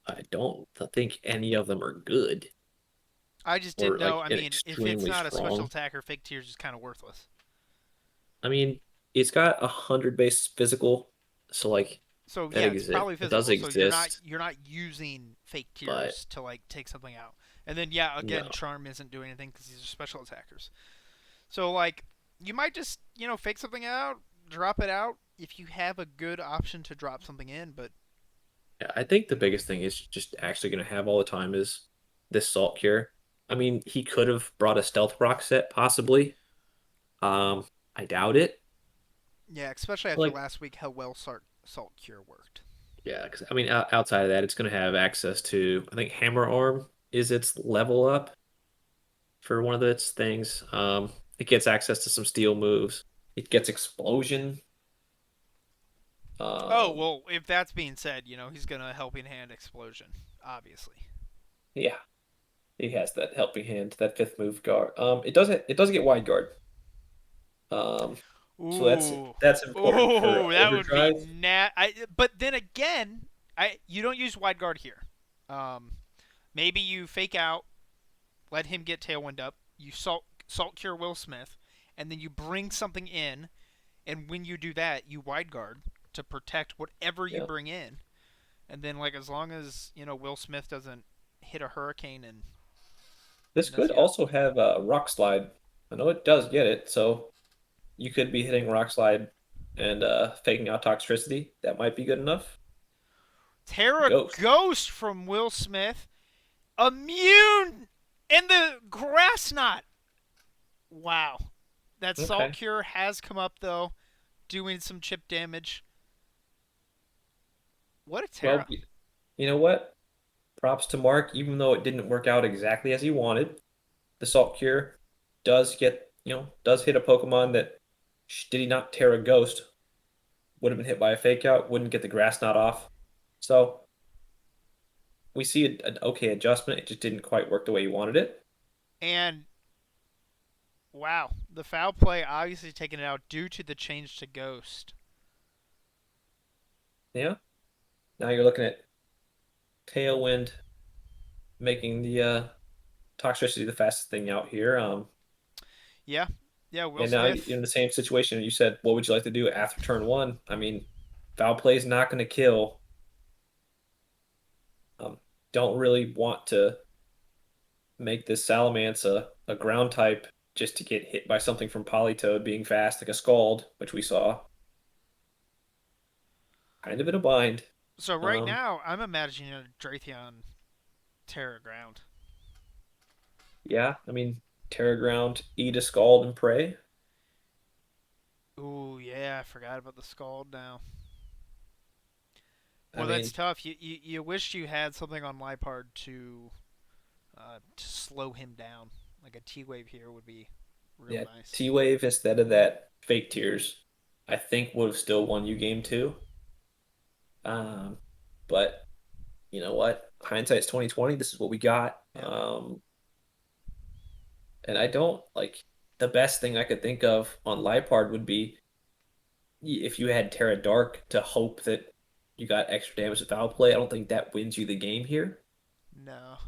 I don't think any of them are good I just didn't or know. like I an mean, if it's extremely not a special strong. attacker, fake tears is kind of worthless. I mean, it's got 100 base physical, so like So that yeah, it's exists. probably It does physical. So you're not exist, you're not using fake but tears to like take something out. And then yeah, again, no. charm isn't doing anything because these are special attackers. So like you might just fake something out, drop it out if you have a good option to drop something in. But Yeah, I think the biggest thing is just actually going to have all the time is this Salt Cure. I mean, he could have brought a Stealth Rock set possibly. I doubt it. yeah, especially after Like, last week, how well Salt Cure worked. yeah, because I mean, outside of that, it's going to have access to, I think Hammer Arm is its level up for one of its things. It gets access to some steel moves. It gets Explosion. Oh Um, well, if that's being said, he's gonna helping hand explosion, obviously. yeah. He has that helping hand, that fifth move guard. It does get wide guard. Um, so Ooh, that's important for ooh, that would be overdrive. nat. But then again, you don't use wide guard here. Um, maybe you fake out, let him get tailwind up. You salt cure Will Smith, and then you bring something in. And when you do that, you wide guard to protect whatever you Yeah. bring in. And then like as long as Will Smith doesn't hit a hurricane and This mess could you up. also have a rock slide. I know it does get it, so you could be hitting rock slide and faking out toxicity. That might be good enough. Terra Ghost. Ghost from Will Smith, immune in the grass knot. Wow, that salt Okay. cure has come up though, doing some chip damage. What a Well, Terra! you know what? Props to Mark, even though it didn't work out exactly as he wanted. The Salt Cure does hit a Pokemon that did he not tear a Ghost, would have been hit by a Fake Out, wouldn't get the Grass Knot off. So we see an okay adjustment. It just didn't quite work the way he wanted it. And wow, the foul play obviously taken it out due to the change to Ghost. Yeah. Now you're looking at Tailwind making the Toxicity the fastest thing out here. Yeah, yeah, Will And now you're Smith. in the same situation. You said, what would you like to do after turn one? I mean, foul play is not going to kill. Um, don't really want to make this Salamence a ground type just to get hit by something from Politoed being fast, like a Scald, which we saw. Kind of in a bind. So right Um, now, I'm imagining a Drathion Terra Ground. yeah, I mean, Terra Ground, eat a Scald and pray. Ooh, yeah, I forgot about the Scald now. I Well, that's mean, tough. You wish you had something on Lipard to slow him down. Like a T Wave here would be real yeah, nice. T Wave instead of that Fake Tears, I think would have still won you game two. Um, but you know what? Hindsight's 2020. This is what we got. Yep. And I don't like the best thing I could think of on Lipard would be if you had Terra Dark to hope that you got extra damage to foul play. I don't think that wins you the game here. No.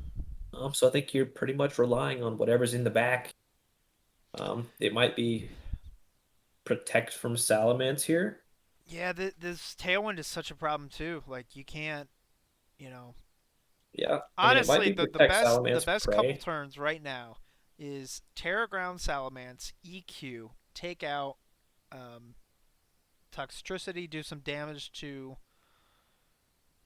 So I think you're pretty much relying on whatever's in the back. It might be protect from Salamence here. Yeah, this Tailwind is such a problem too. Like you can't, you know. Yeah, I mean it might Honestly, be the protect the Salamence best couple Prey. turns right now is Terra Ground Salamence, EQ, take out um, Toxicity, do some damage to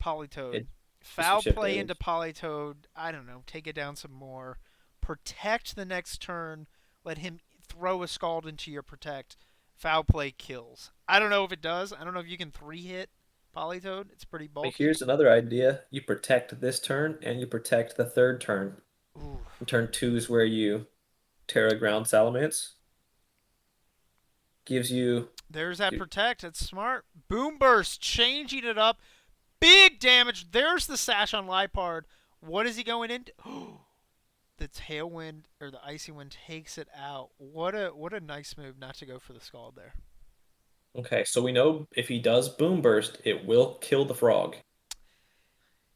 Politoed. It do some Foul chip play into damage. Politoed. I don't know. Take it down some more. Protect the next turn. Let him throw a Scald into your protect. Foul play kills. I don't know if it does. I don't know if you can three hit Politoed. It's pretty But bulky. here's another idea: you protect this turn and you protect the third turn. Ooh. And turn two is where you Terra Ground Salamence gives you. There's that protect. It's smart. Boom burst, changing it up. Big damage. There's the sash on Lipard. What is he going into? The tailwind or the icy wind takes it out. What a nice move not to go for the scald there. Okay, so we know if he does Boom Burst, it will kill the frog.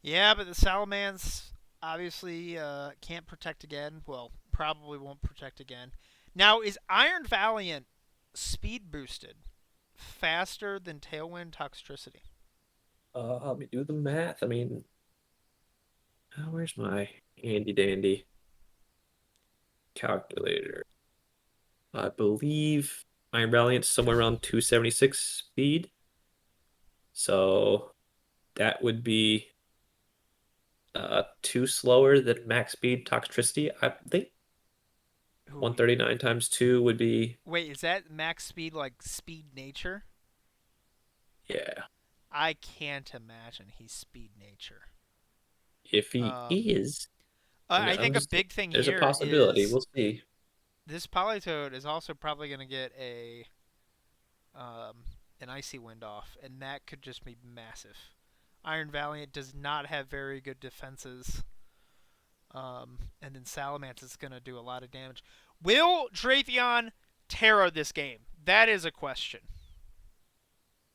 Yeah, but the Salamans obviously can't protect again. Well, probably won't protect again. Now, is Iron Valiant speed boosted faster than Tailwind Toxicity? Let me do the math. I mean, where's my handy dandy calculator? I believe Iron Valiant's somewhere around 276 speed. So that would be two slower than max speed Toxicity. I think Ooh, 139 times two would be, wait, is that max speed like speed nature? yeah. I can't imagine he's speed nature. If he Um, is, I I'm think a just, big thing there's a here possibility. is We'll see. this Politoed is also probably going to get um, an icy wind off, and that could just be massive. Iron Valiant does not have very good defenses. And then Salamence is going to do a lot of damage. Will Drathion Terra this game? That is a question.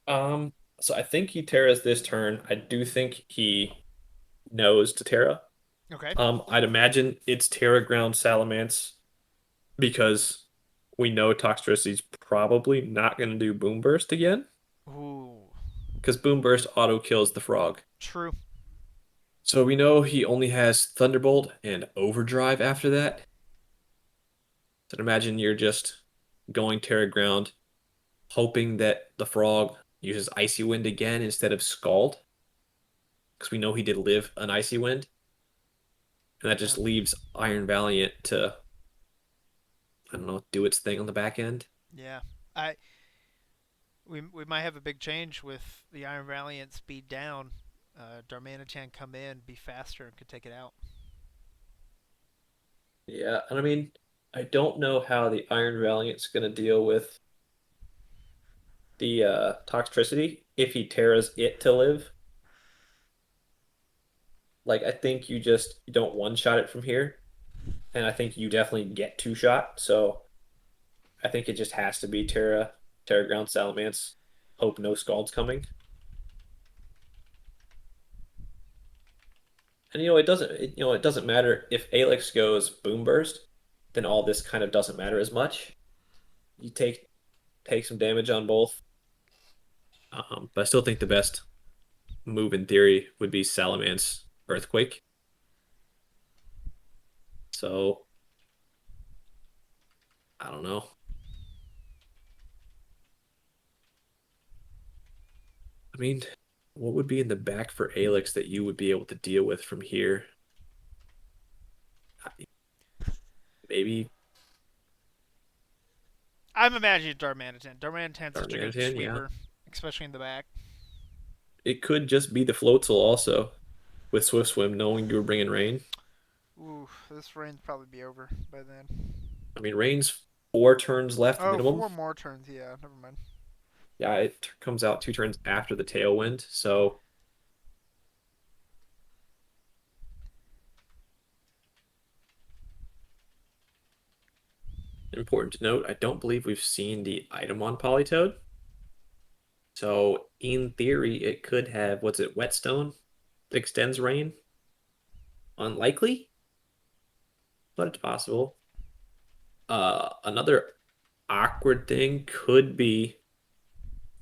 Um, so I think he Terras this turn. I do think he knows to Terra. Okay. I'd imagine it's Terra Ground Salamence because we know Toxtricity's probably not going to do Boom Burst again Ooh, because Boom Burst auto kills the frog. true. So we know he only has Thunderbolt and Overdrive after that. So imagine you're just going Terra Ground, hoping that the frog uses Icy Wind again instead of Scald, because we know he did live an Icy Wind, and that Yeah. just leaves Iron Valiant to, I don't know, do its thing on the back end. Yeah. I we might have a big change with the Iron Valiant speed down. Darmanitan come in, be faster, and could take it out. Yeah, and I mean, I don't know how the Iron Valiant's going to deal with the Toxtricity if he tears it to live. Like, I think you don't one shot it from here, and I think you definitely get two shot. So I think it just has to be Terra Ground Salamence. Hope no Scald's coming. And it doesn't matter if Aelix goes Boom Burst, then all this kind of doesn't matter as much. You take some damage on both. But I still think the best move in theory would be Salamence Earthquake. So I don't know. I mean, what would be in the back for Aelix that you would be able to deal with from here? Maybe I'm imagining Darmanitan. Darmanitan's such a good Darmanitan, yeah. sweeper, especially in the back. It could just be the Floatzel also with Swift Swim, knowing you were bringing rain. Ooh, this rain's probably be over by then. I mean, rain's 4 turns left Oh, minimum. four more turns. Yeah, never mind. Yeah, it comes out 2 turns after the Tailwind. So important to note, I don't believe we've seen the item on Politoed. So in theory, it could have, what's it, Whetstone? Extends rain? Unlikely, but it's possible. Another awkward thing could be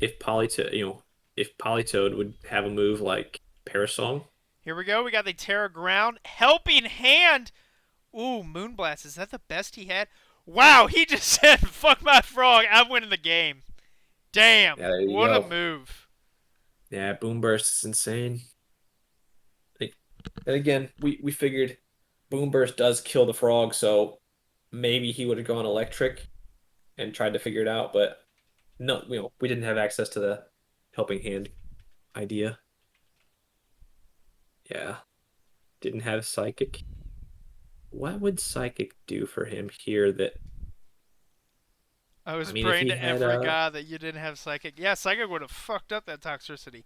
if Politoed would have a move like Parasong. Here we go. We got the Terra Ground. Helping Hand. Ooh, Moonblast. Is that the best he had? Wow, he just said, fuck my frog. I'm winning the game. Damn. Yeah, there you What a go. move. Yeah, Boom Burst is insane. Like, and again, we figured Boom Burst does kill the frog, so maybe he would have gone electric and tried to figure it out, but no, we didn't have access to the helping hand idea. Yeah, didn't have psychic. What would psychic do for him here that I I was mean if praying he to had every god that you didn't have Psychic. Yeah, Psychic would have fucked up that Toxtricity.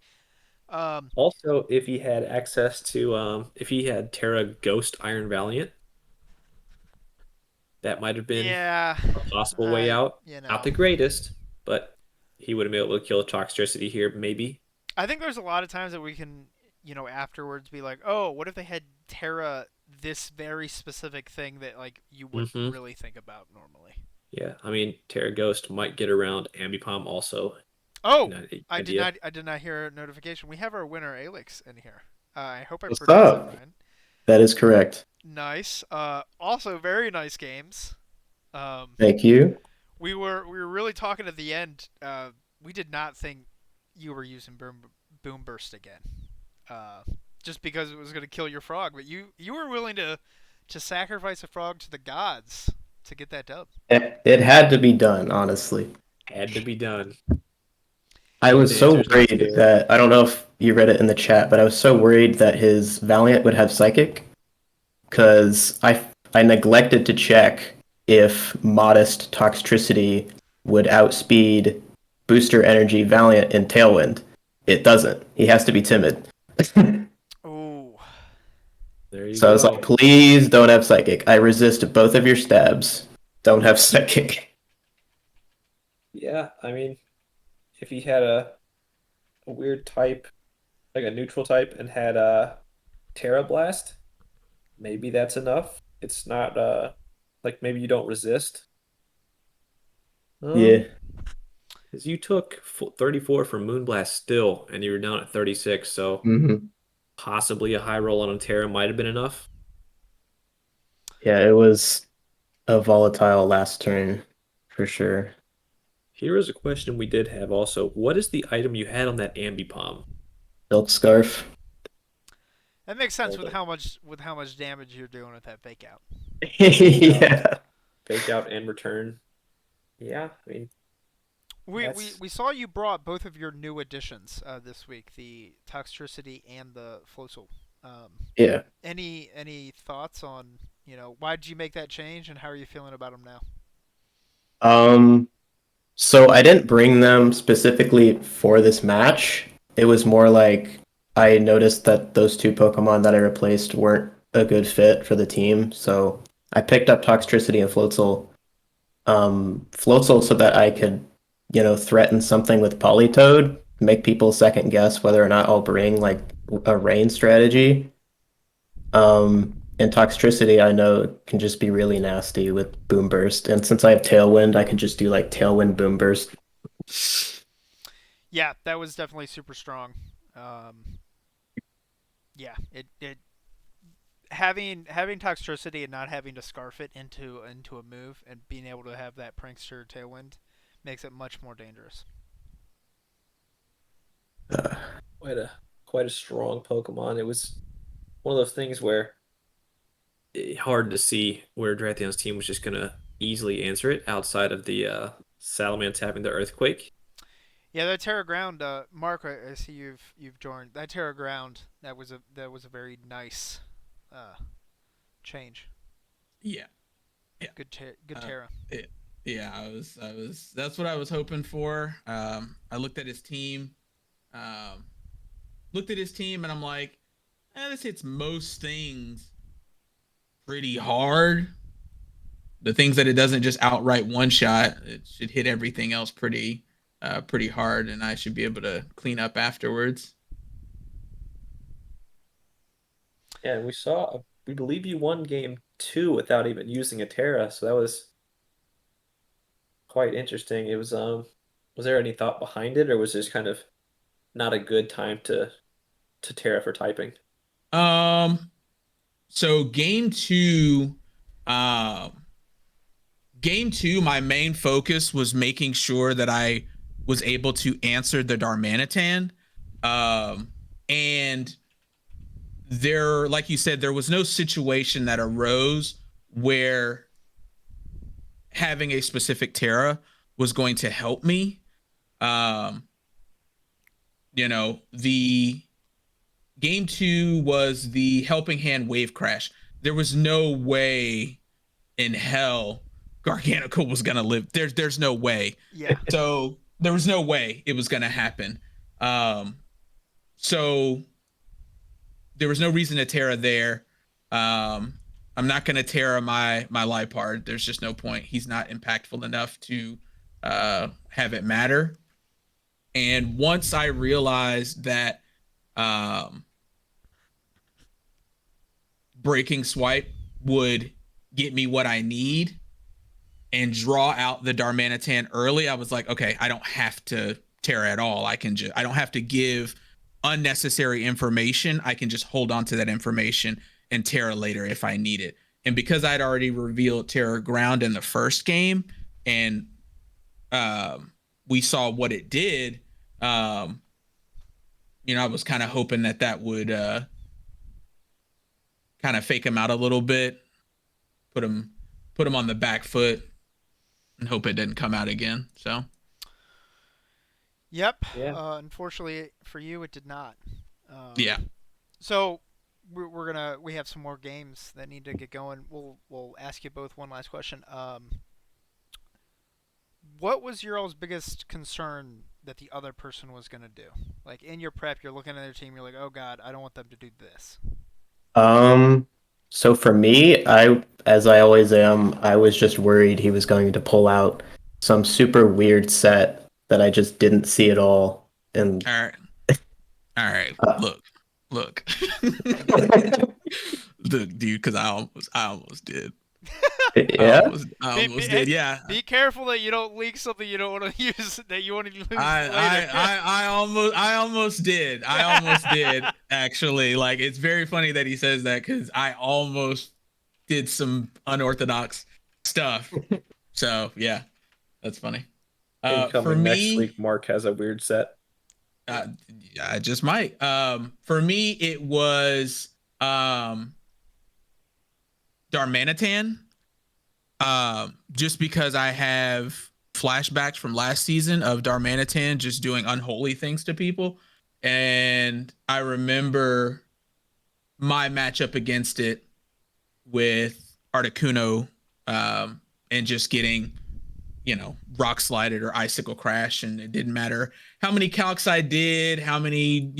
Um, also if he had access to if he had Terra Ghost Iron Valiant, that might have been yeah, a possible way out. you Not know. the greatest, but he would have been able to kill Toxtricity here, maybe. I think there's a lot of times that we can, afterwards be like, oh, what if they had Terra this very specific thing that, like, you wouldn't Hmm. really think about normally? Yeah, I mean Terra Ghost might get around Ambipom also. Oh, Not an I did idea. not. I did not hear a notification. We have our winner Aelix in here. I hope I What's pronounced that up? right. That is correct. Nice. Also very nice games. Um, Thank you. we were really talking at the end. We did not think you were using boom burst again. Uh, just because it was going to kill your frog, but you were willing to sacrifice a frog to the gods to get that dub. It had to be done, honestly. Had to be done. I was The so answer is not worried scary. that I don't know if you read it in the chat, but I was so worried that his Valiant would have Psychic because I neglected to check if modest Toxtricity would outspeed Booster Energy Valiant in Tailwind. It doesn't. He has to be timid. Oh, There you So I was like, go. please don't have psychic. I resist both of your stabs. Don't have psychic. Yeah, I mean, if he had a weird type, like a neutral type, and had a Terra Blast, maybe that's enough. It's not like maybe you don't resist. Yeah. Because you took 34 from Moonblast still, and you were down at 36, so hmm possibly a high roll on a Terra might have been enough. Yeah, it was a volatile last turn for sure. Here is a question we did have also. What is the item you had on that Ambipom? Silk scarf. That makes sense Hold up. with how much damage you're doing with that fake out. Fake out, Yeah. fake out and return. Yeah, I mean that's We saw you brought both of your new additions this week, the Toxtricity and the Flossel. Yeah. Any thoughts on, why did you make that change and how are you feeling about them now? Um, so I didn't bring them specifically for this match. It was more like I noticed that those two Pokemon that I replaced weren't a good fit for the team. So I picked up Toxtricity and Floatzel. Floatzel so that I could, threaten something with Politoed, make people second guess whether or not I'll bring like a rain strategy. And Toxtricity, I know can just be really nasty with Boom Burst. And since I have Tailwind, I can just do like Tailwind Boom Burst. Yeah, that was definitely super strong. Yeah, it having Toxtricity and not having to scarf it into a move and being able to have that Prankster Tailwind makes it much more dangerous. Uh, quite a quite a strong Pokemon. It was one of those things where hard to see where Drathion's team was just gonna easily answer it outside of the Salamence having the Earthquake. Yeah, that Terra Ground, Mark. I see you've joined that Terra Ground. That was a very nice uh, change. Yeah, yeah, Good uh, Terra. it, yeah. That's what I was hoping for. I um, looked at his team, and I'm like, this hits most things pretty hard. The things that it doesn't just outright one shot, it should hit everything else pretty hard, and I should be able to clean up afterwards. Yeah, and we believe you won game two without even using a Terra, so that was quite interesting. Was there any thought behind it, or was this kind of not a good time to Terra for typing? Um, so um, game two, my main focus was making sure that I was able to answer the Darmanitan. Um, and there, like you said, there was no situation that arose where having a specific Terra was going to help me. Um, the game two was the helping hand wave crash. There was no way in hell Garganical was gonna live. There's no way. Yeah, So there was no way it was gonna happen. Um, so there was no reason to Terra there. Um, I'm not gonna Terra my Lipard. There's just no point. He's not impactful enough to have it matter. And once I realized that um, breaking swipe would get me what I need and draw out the Darmanitan early, I was like, okay, I don't have to Terra at all. I don't have to give unnecessary information. I can just hold on to that information and Terra later if I need it. And because I'd already revealed Terra Ground in the first game and um, we saw what it did, um, I was kind of hoping that would kind of fake him out a little bit, put him put him on the back foot, and hope it didn't come out again. So yep. Yeah. Unfortunately for you, it did not. Um, yeah. so we have some more games that need to get going. We'll ask you both one last question. What was your all's biggest concern that the other person was gonna do? Like in your prep, you're looking at their team, you're like, oh god, I don't want them to do this. So for me, as I always am, I was just worried he was going to pull out some super weird set that I just didn't see at all. And All right. All right. uh, Look. Look, dude, because I almost did. yeah, I Be, be, almost hey, did. Yeah. be careful that you don't leak something you don't want to use that you want to lose I, later. I almost did. I almost did actually. Like, it's very funny that he says that because I almost did some unorthodox stuff. So yeah, that's funny. For Incoming next me, week, Mark has a weird set. uh, I just might. For me, it was Darmanitan. Just because I have flashbacks from last season of Darmanitan just doing unholy things to people. And I remember my matchup against it with Articuno, and just getting, rock slided or icicle crash. And it didn't matter how many calcs I did, how many,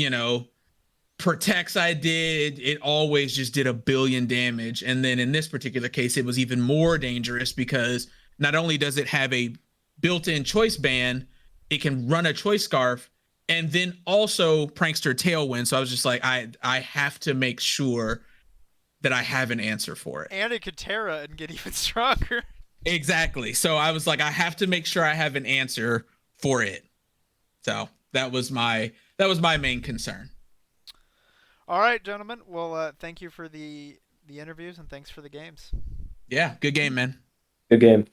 protects I did, it always just did a billion damage. And then in this particular case, it was even more dangerous because not only does it have a built-in choice ban, it can run a choice scarf and then also prankster tailwind. So I was just like, I have to make sure that I have an answer for it. And it could Terra and get even stronger. Exactly. So I was like, I have to make sure I have an answer for it. So that was my main concern. All right, gentlemen. Well, thank you for the interviews and thanks for the games. Yeah, good game, man. good game.